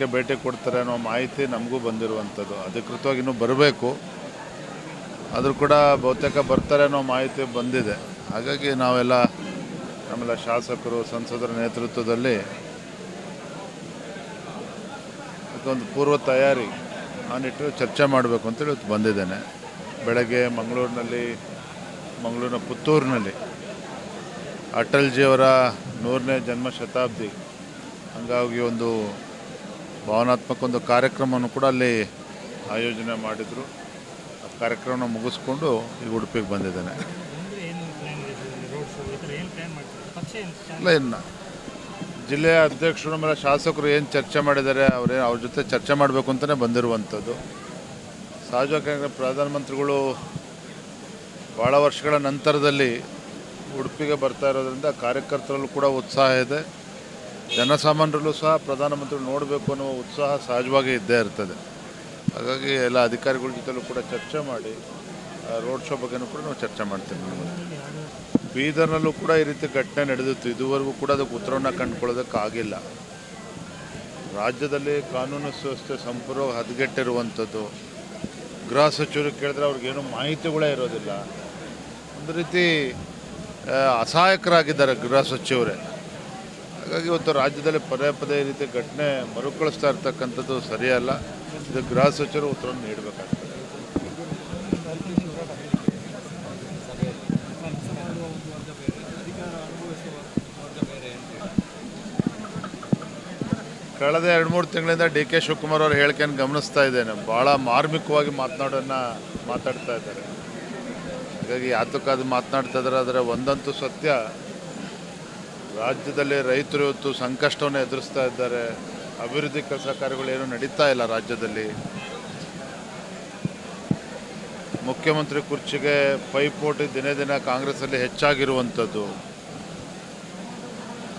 ಸ್ಥಳಕ್ಕೆ ಭೇಟಿ ಕೊಡ್ತಾರೆ ಅನ್ನೋ ಮಾಹಿತಿ ನಮಗೂ ಬಂದಿರುವಂಥದ್ದು. ಅಧಿಕೃತವಾಗಿ ಇನ್ನೂ ಬರಬೇಕು, ಆದರೂ ಕೂಡ ಬಹುತೇಕ ಬರ್ತಾರೆ ಅನ್ನೋ ಮಾಹಿತಿ ಬಂದಿದೆ. ಹಾಗಾಗಿ ನಮ್ಮೆಲ್ಲ ಶಾಸಕರು, ಸಂಸದರ ನೇತೃತ್ವದಲ್ಲಿ ಅದಕ್ಕೊಂದು ಪೂರ್ವ ತಯಾರಿ ಆ ನಿಟ್ಟಿನಲ್ಲಿ ಚರ್ಚೆ ಮಾಡಬೇಕು ಅಂತೇಳಿ ಇವತ್ತು ಬಂದಿದ್ದೇನೆ. ಬೆಳಗ್ಗೆ ಮಂಗಳೂರಿನ ಪುತ್ತೂರಿನಲ್ಲಿ ಅಟಲ್ಜಿಯವರ 100ನೇ ಜನ್ಮ ಶತಾಬ್ದಿ ಹಂಗಾಗಿ ಒಂದು ಭಾವನಾತ್ಮಕ ಒಂದು ಕಾರ್ಯಕ್ರಮವನ್ನು ಕೂಡ ಅಲ್ಲಿ ಆಯೋಜನೆ ಮಾಡಿದರು. ಆ ಕಾರ್ಯಕ್ರಮನ ಮುಗಿಸ್ಕೊಂಡು ಈಗ ಉಡುಪಿಗೆ ಬಂದಿದ್ದೇನೆ. ಇಲ್ಲ, ಇನ್ನು ಜಿಲ್ಲೆಯ ಅಧ್ಯಕ್ಷರು ಮೇಲೆ ಶಾಸಕರು ಏನು ಚರ್ಚೆ ಮಾಡಿದ್ದಾರೆ ಅವ್ರ ಜೊತೆ ಚರ್ಚೆ ಮಾಡಬೇಕು ಅಂತಲೇ ಬಂದಿರುವಂಥದ್ದು. ಸಹಜವಾಗಿ ಪ್ರಧಾನಮಂತ್ರಿಗಳು ಭಾಳ ವರ್ಷಗಳ ನಂತರದಲ್ಲಿ ಉಡುಪಿಗೆ ಬರ್ತಾ ಇರೋದ್ರಿಂದ ಕಾರ್ಯಕರ್ತರಲ್ಲೂ ಕೂಡ ಉತ್ಸಾಹ ಇದೆ. ಜನಸಾಮಾನ್ಯರಲ್ಲೂ ಸಹ ಪ್ರಧಾನಮಂತ್ರಿಗಳು ನೋಡಬೇಕು ಅನ್ನುವ ಉತ್ಸಾಹ ಸಹಜವಾಗಿ ಇದ್ದೇ ಇರ್ತದೆ. ಹಾಗಾಗಿ ಎಲ್ಲ ಅಧಿಕಾರಿಗಳ ಜೊತೆಲೂ ಕೂಡ ಚರ್ಚೆ ಮಾಡಿ ರೋಡ್ ಶೋ ಬಗ್ಗೆನೂ ಕೂಡ ನಾವು ಚರ್ಚೆ ಮಾಡ್ತೀವಿ. ಬೀದರ್ನಲ್ಲೂ ಕೂಡ ಈ ರೀತಿ ಘಟನೆ ನಡೆದಿತ್ತು. ಇದುವರೆಗೂ ಕೂಡ ಅದಕ್ಕೆ ಉತ್ತರವನ್ನು ಕಂಡುಕೊಳ್ಳೋದಕ್ಕಾಗಿಲ್ಲ. ರಾಜ್ಯದಲ್ಲಿ ಕಾನೂನು ಸುವ್ಯವಸ್ಥೆ ಸಂಪೂರ್ಣವಾಗಿ ಹದಗೆಟ್ಟಿರುವಂಥದ್ದು. ಗೃಹ ಸಚಿವರು ಕೇಳಿದ್ರೆ ಅವ್ರಿಗೇನು ಮಾಹಿತಿಗಳೇ ಇರೋದಿಲ್ಲ. ಒಂದು ರೀತಿ ಅಸಹಾಯಕರಾಗಿದ್ದಾರೆ ಗೃಹ ಸಚಿವರೇ. ಹಾಗಾಗಿ ಇವತ್ತು ರಾಜ್ಯದಲ್ಲಿ ಪದೇ ಈ ರೀತಿ ಘಟನೆ ಮರುಕಳಿಸ್ತಾ ಇರ್ತಕ್ಕಂಥದ್ದು ಸರಿಯಲ್ಲ. ಇದು ಗೃಹ ಸಚಿವರು ಉತ್ತರವನ್ನು ನೀಡಬೇಕಾಗ್ತದೆ. ಕಳೆದ 2-3 ತಿಂಗಳಿಂದ ಡಿ.ಕೆ. ಶಿವಕುಮಾರ್ ಅವ್ರ ಹೇಳಿಕೆಯನ್ನು ಗಮನಿಸ್ತಾ ಇದ್ದೇನೆ. ಭಾಳ ಮಾರ್ಮಿಕವಾಗಿ ಮಾತಾಡ್ತಾ ಇದ್ದಾರೆ. ಹಾಗಾಗಿ ಯಾತಕ್ಕಾದ್ರು ಮಾತನಾಡ್ತಾ ಇದ್ದಾರೆ. ಆದರೆ ಒಂದಂತೂ ಸತ್ಯ, ರಾಜ್ಯದಲ್ಲಿ ರೈತರು ಇವತ್ತು ಸಂಕಷ್ಟವನ್ನು ಎದುರಿಸ್ತಾ ಇದ್ದಾರೆ. ಅಭಿವೃದ್ಧಿ ಕೆಲಸ ಕಾರ್ಯಗಳೇನು ನಡೀತಾ ಇಲ್ಲ ರಾಜ್ಯದಲ್ಲಿ. ಮುಖ್ಯಮಂತ್ರಿ ಕುರ್ಚಿಗೆ ಪೈಪೋಟಿ ದಿನೇ ಕಾಂಗ್ರೆಸ್ಸಲ್ಲಿ ಹೆಚ್ಚಾಗಿರುವಂಥದ್ದು.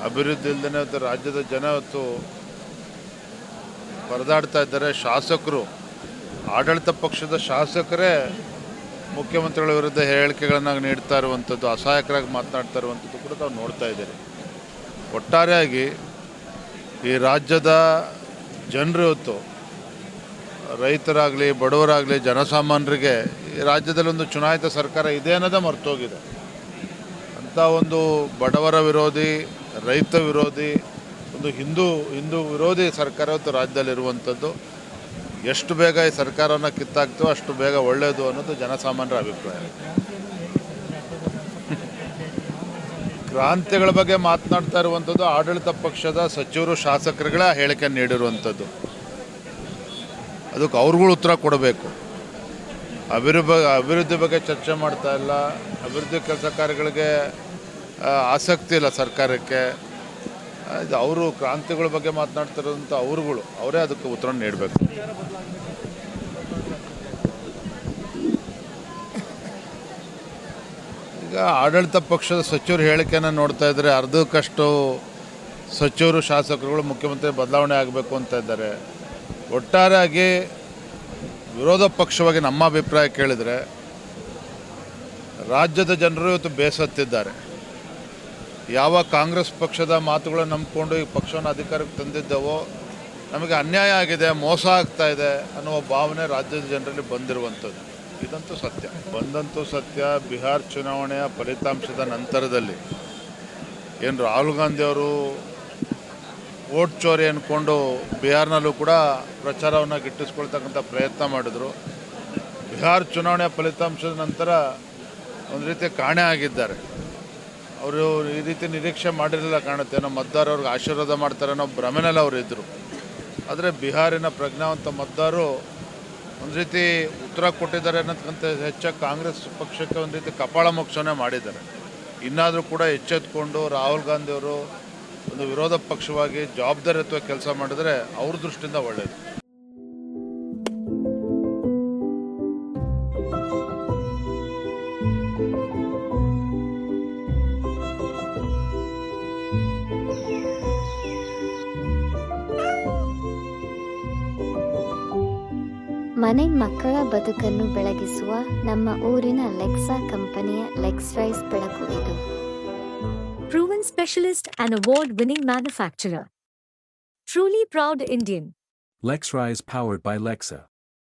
ಅಭಿವೃದ್ಧಿ ಇಲ್ಲದೇ ಇವತ್ತು ರಾಜ್ಯದ ಜನ ಇವತ್ತು ಪರದಾಡ್ತಾ ಇದ್ದಾರೆ. ಶಾಸಕರು, ಆಡಳಿತ ಪಕ್ಷದ ಶಾಸಕರೇ ಮುಖ್ಯಮಂತ್ರಿಗಳ ವಿರುದ್ಧ ಹೇಳಿಕೆಗಳನ್ನು ನೀಡ್ತಾ ಇರುವಂಥದ್ದು, ಅಸಹಾಯಕರಾಗಿ ಮಾತನಾಡ್ತಾ ಇರುವಂಥದ್ದು ಕೂಡ ನಾವು ನೋಡ್ತಾ ಇದ್ದೀರಿ. ಒಟ್ಟಾರೆಯಾಗಿ ಈ ರಾಜ್ಯದ ಜನರು ಇವತ್ತು ರೈತರಾಗಲಿ, ಬಡವರಾಗಲಿ, ಜನಸಾಮಾನ್ಯರಿಗೆ ಈ ರಾಜ್ಯದಲ್ಲಿ ಒಂದು ಚುನಾಯಿತ ಸರ್ಕಾರ ಇದೆ ಅನ್ನೋದೇ ಮರ್ತೋಗಿದೆ. ಅಂಥ ಒಂದು ಬಡವರ ವಿರೋಧಿ, ರೈತ ವಿರೋಧಿ, ಒಂದು ಹಿಂದೂ ವಿರೋಧಿ ಸರ್ಕಾರ ಇವತ್ತು ರಾಜ್ಯದಲ್ಲಿರುವಂಥದ್ದು. ಎಷ್ಟು ಬೇಗ ಈ ಸರ್ಕಾರವನ್ನು ಕಿತ್ತಾಕ್ತೋ ಅಷ್ಟು ಬೇಗ ಒಳ್ಳೆಯದು ಅನ್ನೋದು ಜನಸಾಮಾನ್ಯರ ಅಭಿಪ್ರಾಯ. ಕ್ರಾಂತಿಗಳ ಬಗ್ಗೆ ಮಾತನಾಡ್ತಾ ಇರುವಂಥದ್ದು ಆಡಳಿತ ಪಕ್ಷದ ಸಚಿವರು, ಶಾಸಕರುಗಳ ಹೇಳಿಕೆ ನೀಡಿರುವಂಥದ್ದು. ಅದಕ್ಕೆ ಅವ್ರುಗಳು ಉತ್ತರ ಕೊಡಬೇಕು. ಅಭಿವೃದ್ಧಿ ಬಗ್ಗೆ ಚರ್ಚೆ ಮಾಡ್ತಾ ಇಲ್ಲ. ಅಭಿವೃದ್ಧಿ ಕೆಲಸ ಕಾರ್ಯಗಳಿಗೆ ಆಸಕ್ತಿ ಇಲ್ಲ ಸರ್ಕಾರಕ್ಕೆ. ಇದು ಅವರು ಕ್ರಾಂತಿಗಳ ಬಗ್ಗೆ ಮಾತನಾಡ್ತಿರೋಂಥ ಅವರೇ ಅದಕ್ಕೆ ಉತ್ತರ ನೀಡಬೇಕು. ಈಗ ಆಡಳಿತ ಪಕ್ಷದ ಸಚಿವರು ಹೇಳಿಕೆಯನ್ನು ನೋಡ್ತಾ ಇದ್ದಾರೆ. ಅರ್ಧಕ್ಕಷ್ಟು ಸಚಿವರು, ಶಾಸಕರುಗಳು ಮುಖ್ಯಮಂತ್ರಿ ಬದಲಾವಣೆ ಆಗಬೇಕು ಅಂತ ಇದ್ದಾರೆ. ಒಟ್ಟಾರೆಯಾಗಿ ವಿರೋಧ ಪಕ್ಷವಾಗಿ ನಮ್ಮ ಅಭಿಪ್ರಾಯ ಕೇಳಿದರೆ ರಾಜ್ಯದ ಜನರು ಇವತ್ತು ಬೇಸತ್ತಿದ್ದಾರೆ. ಯಾವ ಕಾಂಗ್ರೆಸ್ ಪಕ್ಷದ ಮಾತುಗಳನ್ನು ನಂಬಿಕೊಂಡು ಈ ಪಕ್ಷವನ್ನು ಅಧಿಕಾರಕ್ಕೆ ತಂದಿದ್ದವೋ ನಮಗೆ ಅನ್ಯಾಯ ಆಗಿದೆ, ಮೋಸ ಆಗ್ತಾ ಇದೆ ಅನ್ನುವ ಭಾವನೆ ರಾಜ್ಯದ ಜನರಲ್ಲಿ ಬಂದಿರುವಂಥದ್ದು. ಒಂದಂತೂ ಸತ್ಯ, ಬಿಹಾರ್ ಚುನಾವಣೆಯ ಫಲಿತಾಂಶದ ನಂತರದಲ್ಲಿ ಏನು ರಾಹುಲ್ ಗಾಂಧಿ ಅವರು ವೋಟ್ ಚೋರಿ ಅಂದ್ಕೊಂಡು ಬಿಹಾರ್ನಲ್ಲೂ ಕೂಡ ಪ್ರಚಾರವನ್ನು ಗಿಟ್ಟಿಸ್ಕೊಳ್ತಕ್ಕಂಥ ಪ್ರಯತ್ನ ಮಾಡಿದ್ರು. ಬಿಹಾರ್ ಚುನಾವಣೆಯ ಫಲಿತಾಂಶದ ನಂತರ ಒಂದು ರೀತಿ ಕಾಣೆ ಆಗಿದ್ದಾರೆ. ಅವರು ಈ ರೀತಿ ನಿರೀಕ್ಷೆ ಮಾಡಿರಲಿಲ್ಲ ಕಾಣುತ್ತೆ. ನಮ್ಮ ಮತದಾರರು ಅವ್ರಿಗೆ ಆಶೀರ್ವಾದ ಮಾಡ್ತಾರೆ ಅನ್ನೋ ಭ್ರಮೆನಲ್ಲಿ ಅವರು ಇದ್ದರು. ಆದರೆ ಬಿಹಾರಿನ ಪ್ರಜ್ಞಾವಂತ ಮತದಾರರು ಒಂದು ರೀತಿ ಉತ್ತರ ಕೊಟ್ಟಿದ್ದಾರೆ ಅನ್ನೋದಕ್ಕಿಂತ ಹೆಚ್ಚಾಗಿ ಕಾಂಗ್ರೆಸ್ ಪಕ್ಷಕ್ಕೆ ಒಂದು ರೀತಿ ಕಪಾಳ ಮೋಕ್ಷನೇ ಮಾಡಿದ್ದಾರೆ. ಇನ್ನಾದರೂ ಕೂಡ ಎಚ್ಚೆತ್ತುಕೊಂಡು ರಾಹುಲ್ ಗಾಂಧಿಯವರು ಒಂದು ವಿರೋಧ ಪಕ್ಷವಾಗಿ ಜವಾಬ್ದಾರಿಯುತ ಕೆಲಸ ಮಾಡಿದರೆ ಅವ್ರ ದೃಷ್ಟಿಯಿಂದ ಒಳ್ಳೆಯದು. ಮನೆ ಮಕ್ಕಳ ಬದುಕನ್ನು ಬೆಳಗಿಸುವ ನಮ್ಮ ಊರಿನ ಲೆಕ್ಸಾ ಕಂಪನಿಯ ಲೆಕ್ಸ್ರೈಸ್ ಬೆಳಕು ಇದು. Proven specialist and award-winning manufacturer. Truly proud Indian. LexRise powered by Lexa.